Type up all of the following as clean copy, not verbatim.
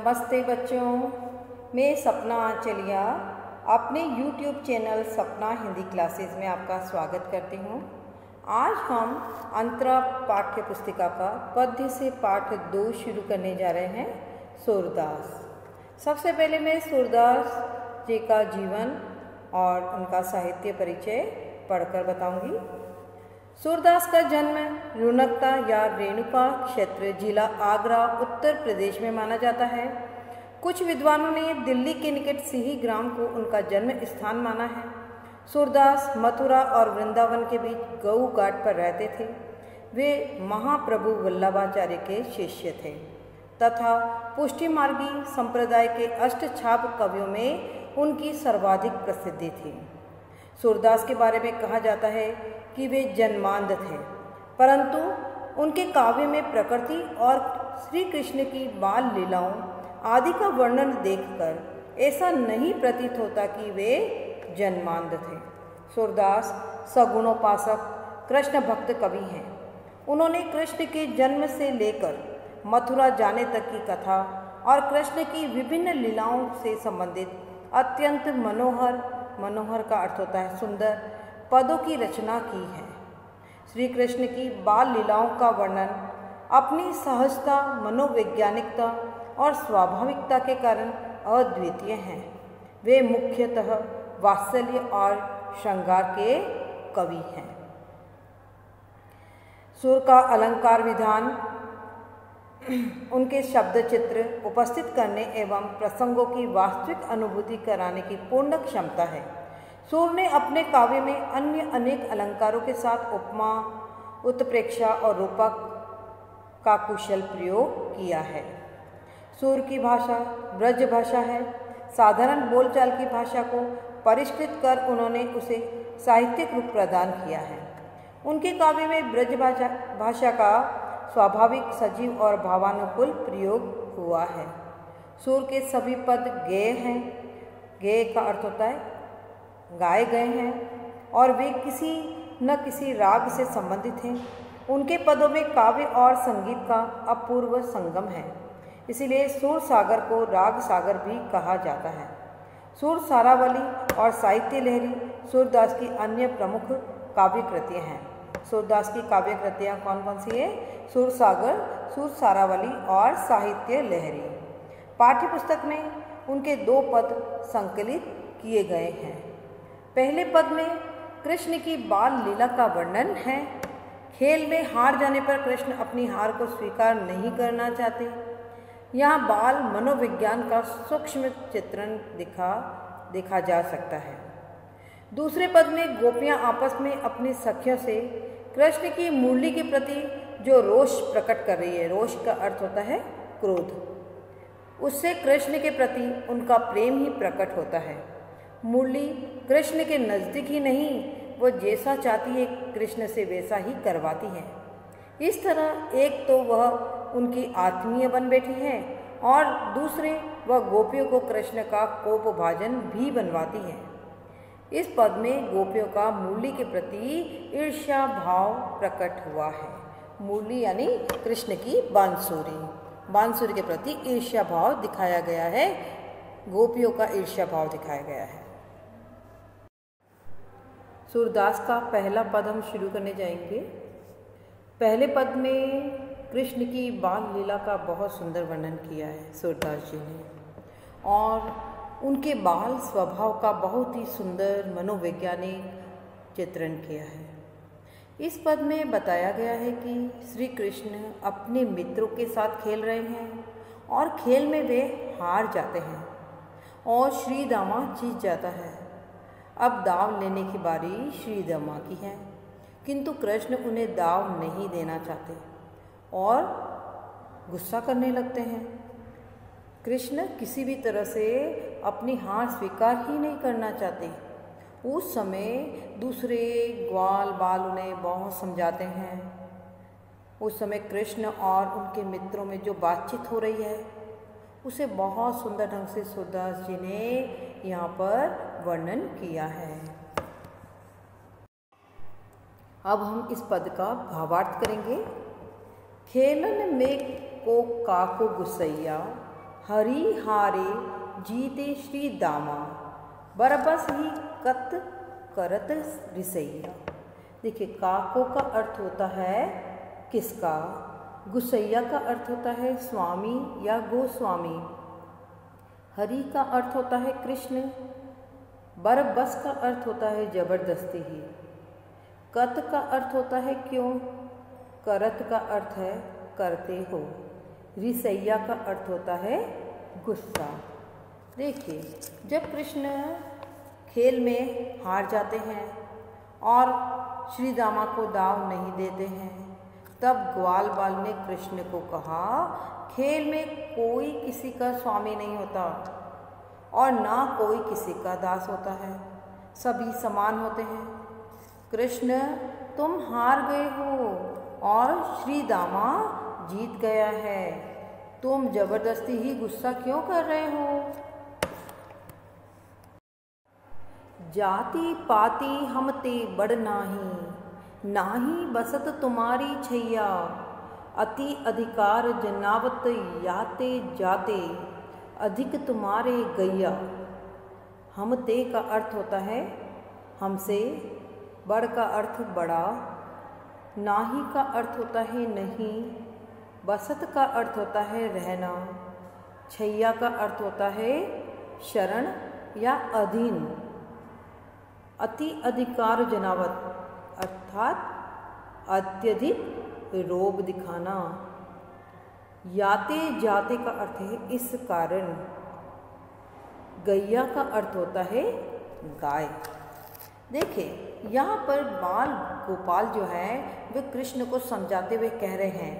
नमस्ते बच्चों, मैं सपना आंचलिया अपने YouTube चैनल सपना हिंदी क्लासेस में आपका स्वागत करती हूँ। आज हम अंतरा पाठ्य पुस्तिका का पद्य से पाठ 2 शुरू करने जा रहे हैं। सूरदास। सबसे पहले मैं सूरदास जी का जीवन और उनका साहित्य परिचय पढ़कर बताऊंगी। सूरदास का जन्म रुनकता या रेणुका क्षेत्र जिला आगरा उत्तर प्रदेश में माना जाता है। कुछ विद्वानों ने दिल्ली के निकट सिही ग्राम को उनका जन्म स्थान माना है। सूरदास मथुरा और वृंदावन के बीच गऊ घाट पर रहते थे। वे महाप्रभु वल्लभाचार्य के शिष्य थे तथा पुष्टि मार्गी संप्रदाय के अष्टछाप कवियों में उनकी सर्वाधिक प्रसिद्धि थी। सूरदास के बारे में कहा जाता है कि वे जन्मांध थे, परंतु उनके काव्य में प्रकृति और श्री कृष्ण की बाल लीलाओं आदि का वर्णन देखकर ऐसा नहीं प्रतीत होता कि वे जन्मांध थे। सूरदास सगुणोपासक कृष्ण भक्त कवि हैं। उन्होंने कृष्ण के जन्म से लेकर मथुरा जाने तक की कथा और कृष्ण की विभिन्न लीलाओं से संबंधित अत्यंत मनोहर का अर्थ होता है सुंदर पदों की रचना की है। श्री कृष्ण की बाल लीलाओं का वर्णन अपनी सहजता, मनोवैज्ञानिकता और स्वाभाविकता के कारण अद्वितीय हैं। वे मुख्यतः वात्सल्य और श्रृंगार के कवि हैं। सुर का अलंकार विधान उनके शब्द चित्र उपस्थित करने एवं प्रसंगों की वास्तविक अनुभूति कराने की पूर्ण क्षमता है। सूर ने अपने काव्य में अन्य अनेक अलंकारों के साथ उपमा, उत्प्रेक्षा और रूपक का कुशल प्रयोग किया है। सूर की भाषा ब्रज भाषा है। साधारण बोलचाल की भाषा को परिष्कृत कर उन्होंने उसे साहित्यिक रूप प्रदान किया है। उनके काव्य में ब्रज भाषा का स्वाभाविक, सजीव और भावानुकूल प्रयोग हुआ है। सूर के सभी पद गेय हैं। गेय का अर्थ होता है गाए गए हैं और वे किसी न किसी राग से संबंधित हैं। उनके पदों में काव्य और संगीत का अपूर्व संगम है, इसीलिए सूर सागर को राग सागर भी कहा जाता है। सूर सारावली और साहित्य लहरी सूरदास की अन्य प्रमुख काव्य कृतियाँ हैं। सूरदास की काव्य कृतियाँ कौन कौन सी है? सूर सागर, सूर सारावली और साहित्य लहरी। पाठ्यपुस्तक में उनके 2 पद संकलित किए गए हैं। पहले पद में कृष्ण की बाल लीला का वर्णन है। खेल में हार जाने पर कृष्ण अपनी हार को स्वीकार नहीं करना चाहते। यहाँ बाल मनोविज्ञान का सूक्ष्म चित्रण देखा जा सकता है। दूसरे पद में गोपियाँ आपस में अपनी सखियों से कृष्ण की मुरली के प्रति जो रोष प्रकट कर रही है, रोष का अर्थ होता है क्रोध, उससे कृष्ण के प्रति उनका प्रेम ही प्रकट होता है। मुरली कृष्ण के नज़दीक ही नहीं, वो जैसा चाहती है कृष्ण से वैसा ही करवाती है। इस तरह एक तो वह उनकी आत्मीय बन बैठी है और दूसरे वह गोपियों को कृष्ण का कोपभाजन भी बनवाती है। इस पद में गोपियों का मुरली के प्रति ईर्ष्या भाव प्रकट हुआ है। मुरली यानी कृष्ण की बांसुरी के प्रति ईर्ष्या भाव दिखाया गया है। गोपियों का ईर्ष्या भाव दिखाया गया है। सूरदास का पहला पद हम शुरू करने जाएंगे। पहले पद में कृष्ण की बाल लीला का बहुत सुंदर वर्णन किया है सूरदास जी ने और उनके बाल स्वभाव का बहुत ही सुंदर मनोवैज्ञानिक चित्रण किया है। इस पद में बताया गया है कि श्री कृष्ण अपने मित्रों के साथ खेल रहे हैं और खेल में वे हार जाते हैं और श्री दामा जीत जाता है। अब दाव लेने की बारी श्री दामा की है, किंतु कृष्ण उन्हें दाव नहीं देना चाहते और गुस्सा करने लगते हैं। कृष्ण किसी भी तरह से अपनी हार स्वीकार ही नहीं करना चाहते। उस समय दूसरे ग्वाल बाल उन्हें बहुत समझाते हैं। उस समय कृष्ण और उनके मित्रों में जो बातचीत हो रही है उसे बहुत सुंदर ढंग से सूरदास जी ने यहाँ पर वर्णन किया है। अब हम इस पद का भावार्थ करेंगे। खेलन में को काको गुसैया हरि हारे जीते श्री दामा, बरबस ही कत करत रिसैया। देखिए, काको का अर्थ होता है किसका, गुसैया का अर्थ होता है स्वामी या गोस्वामी, हरि का अर्थ होता है कृष्ण, बरबस का अर्थ होता है जबरदस्ती ही, कत का अर्थ होता है क्यों, करत का अर्थ है करते हो, रिसैया का अर्थ होता है गुस्सा। देखिए, जब कृष्ण खेल में हार जाते हैं और श्री दामा को दाव नहीं देते हैं, तब ग्वाल बाल ने कृष्ण को कहा, खेल में कोई किसी का स्वामी नहीं होता और ना कोई किसी का दास होता है, सभी समान होते हैं। कृष्ण, तुम हार गए हो और श्री दामा जीत गया है, तुम जबरदस्ती ही गुस्सा क्यों कर रहे हो। जाति पाति हम ते बड़ नाही, नाही बसत तुम्हारी छैया, अति अधिकार जनावत याते जाते, अधिक तुम्हारे गैया। हम ते का अर्थ होता है हमसे, बड़ का अर्थ बड़ा, नाही का अर्थ होता है नहीं, बसत का अर्थ होता है रहना, छैया का अर्थ होता है शरण या अधीन, अति अधिकार जनावत अर्थात अत्यधिक रोब दिखाना, याते जाते का अर्थ है इस कारण, गैया का अर्थ होता है गाय। देखिए, यहाँ पर बाल गोपाल जो है वे कृष्ण को समझाते हुए कह रहे हैं,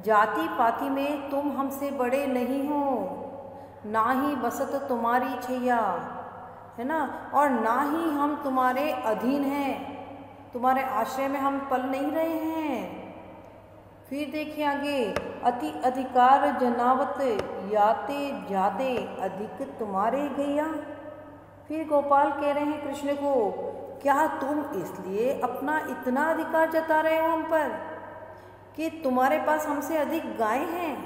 जाति पाति में तुम हमसे बड़े नहीं हो, ना ही बसत तुम्हारी छैया, है ना, और ना ही हम तुम्हारे अधीन हैं, तुम्हारे आश्रय में हम पल नहीं रहे हैं। फिर देखिए आगे, अति अधिकार जनावत याते जाते, अधिक तुम्हारे गैया। फिर गोपाल कह रहे हैं कृष्ण को, क्या तुम इसलिए अपना इतना अधिकार जता रहे हो हम पर कि तुम्हारे पास हमसे अधिक गाय हैं,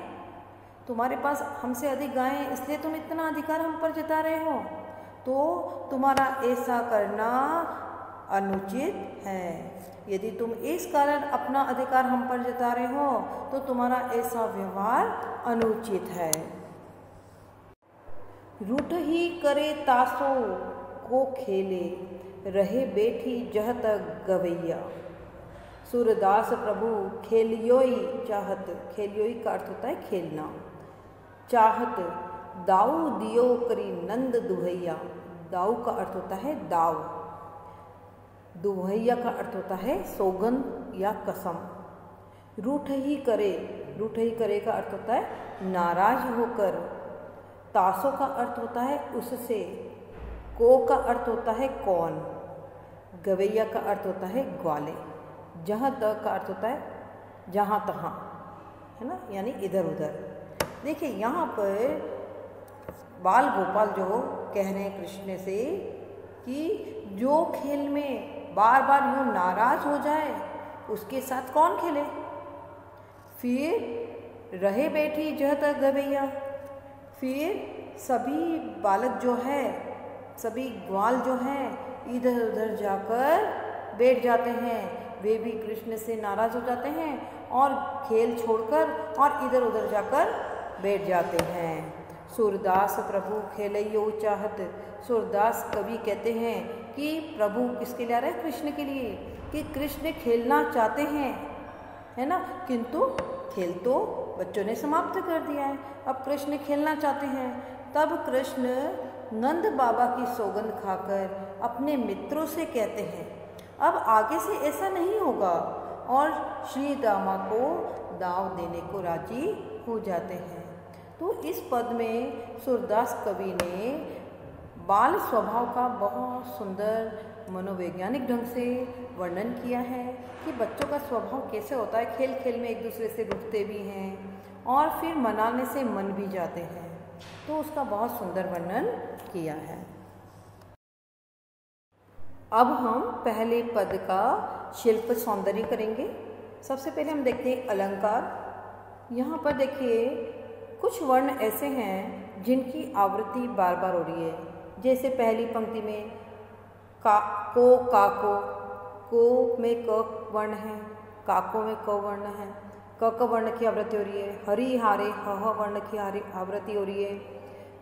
तुम्हारे पास हमसे अधिक गाय हैं इसलिए तुम इतना अधिकार हम पर जता रहे हो, तो तुम्हारा ऐसा करना अनुचित है। यदि तुम इस कारण अपना अधिकार हम पर जता रहे हो तो तुम्हारा ऐसा व्यवहार अनुचित है। रूठ ही करे तासो को खेले, रहे बैठी जह तक गवैया। सूरदास प्रभु खेलियोई चाहत, खेलियोई का अर्थ होता है खेलना, चाहत दाऊ दियो करी नंद दुहैया। दाऊ का अर्थ होता है दाव, दुहैया का अर्थ होता है सौगंध या कसम। रूठ ही करे, रूठ ही करे का अर्थ होता है नाराज होकर। तासों का अर्थ होता है उससे, को का अर्थ होता है कौन, गवैया का अर्थ होता है ग्वाले, जहाँ तक का अर्थ होता है जहाँ तहाँ, है ना, यानी इधर उधर। देखिए, यहाँ पर बाल गोपाल जो कह रहे हैं कृष्ण से कि जो खेल में बार बार यूँ नाराज हो जाए उसके साथ कौन खेले। फिर रहे बैठी जह तक गवैया, फिर सभी बालक जो है, सभी ग्वाल जो हैं इधर उधर जाकर बैठ जाते हैं, वे भी कृष्ण से नाराज हो जाते हैं और खेल छोड़कर और इधर उधर जाकर बैठ जाते हैं। सूरदास प्रभु खेलैयो चाहत, सूरदास कवि कहते हैं कि प्रभु किसके लिए आ रहे हैं, कृष्ण के लिए, कि कृष्ण खेलना चाहते हैं, है ना, किंतु खेल तो बच्चों ने समाप्त कर दिया है, अब कृष्ण खेलना चाहते हैं। तब कृष्ण नंद बाबा की सौगंध खाकर अपने मित्रों से कहते हैं अब आगे से ऐसा नहीं होगा, और श्री दामा को दाव देने को राजी हो जाते हैं। तो इस पद में सूरदास कवि ने बाल स्वभाव का बहुत सुंदर मनोवैज्ञानिक ढंग से वर्णन किया है कि बच्चों का स्वभाव कैसे होता है, खेल खेल में एक दूसरे से रुठते भी हैं और फिर मनाने से मन भी जाते हैं, तो उसका बहुत सुंदर वर्णन किया है। अब हम पहले पद का शिल्प सौंदर्य करेंगे। सबसे पहले हम देखते हैं अलंकार। यहाँ पर देखिए कुछ वर्ण ऐसे हैं जिनकी आवृत्ति बार बार हो रही है, जैसे पहली पंक्ति में का को काको, को में क वर्ण है, काको में क वर्ण है, क वर्ण की आवृत्ति हो रही है। हरि हारे ह वर्ण की आवृत्ति हो रही है।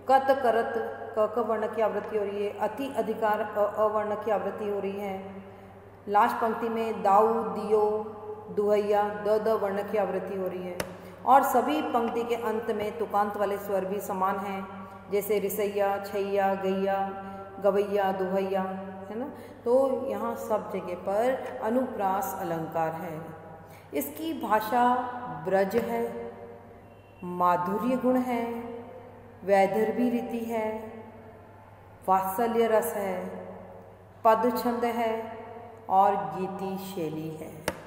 कत करत क वर्ण की आवृत्ति हो रही है। अति अधिकार अ वर्ण की आवृत्ति हो रही है। लास्ट पंक्ति में दाऊ दियो दुहैया द वर्ण की आवृत्ति हो रही है। और सभी पंक्ति के अंत में तुकांत वाले स्वर भी समान हैं, जैसे रिसैया, छैया, गैया, गवैया, दुहैया, है ना। तो यहाँ सब जगह पर अनुप्रास अलंकार है। इसकी भाषा ब्रज है, माधुर्य गुण है, वैदर्भी रीति है, वात्सल्य रस है, पद छंद है और गीति शैली है।